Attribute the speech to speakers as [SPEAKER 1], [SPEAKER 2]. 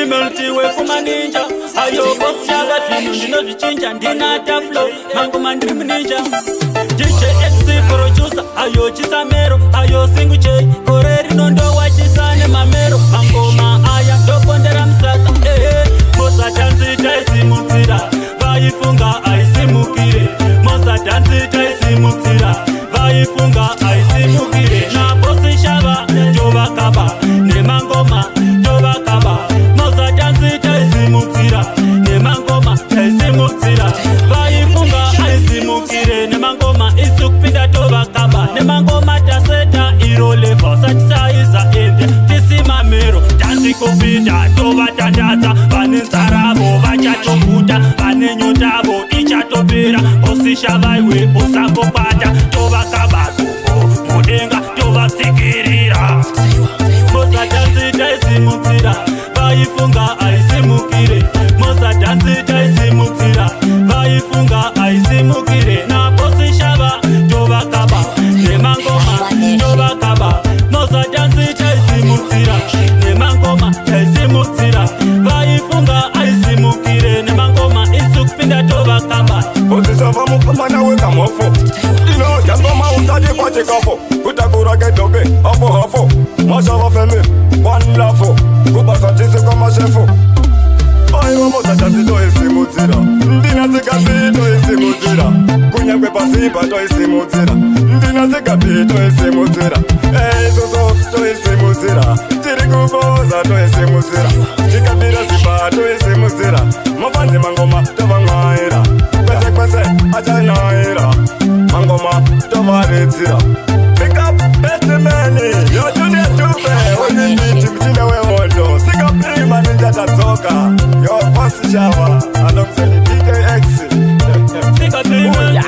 [SPEAKER 1] Meltiwe kumaninja ayo bosyaga tinu ndino vichinja ndinata flow mangoma ndi ninja DJ XC producer ayo chisamero ayo singu J koreri nondo wachisane mamero mangoma aya ndopondera msaka mosa dansi taisi mutira vaifunga aisimukire mosa dansi taisi mutira vaifunga aisimukire na bosi shava jova kaba ne mangoma jova kaba mosa dansi taisi mutira ne mangoma taisi mutira vaifunga aisimukire ne mangoma isukpinda jova kaba ne mangoma taseta irole fosa tsaisa ende tisima mero dansi kupinda jova tandaza vanenzaravo vachatokuta vanenyotavo ichatopera osishavaiwe usangopata tovakabakuko mudenga tovasikirira mosadansi taisimutsira vaifunga aisimukire mosadansi taisimutsira vaifunga aisimukire naposishava tovakaba nemangoma tovakaba mosadansi taisimutsira nemangoma taisimutsira vaifunga aisimukire nemangoma isukpinda tovakaba
[SPEAKER 2] osisava mupamana wekamofo ino jangoma usadipachikafo kutakuragetoke hafo hafo mashava feme wanlafo kupasatisi kwamashefo aivamosadansi toisimutsira ndinasikapi toisimutsira kunyakwe pasipa toisimutsira ndinasikapi toisimutsira eisoso toisimutsira tirikuboza toisimutsira tikapira sipa toisimutsira mafanzi mangoma tovamwaira kwese kwese achanaira mangoma tovaritsira pick up best many yo junior tube oninditi mchinda wehondo sikapima ninjatatsoka yo pasishava alongside DJX
[SPEAKER 1] sikapima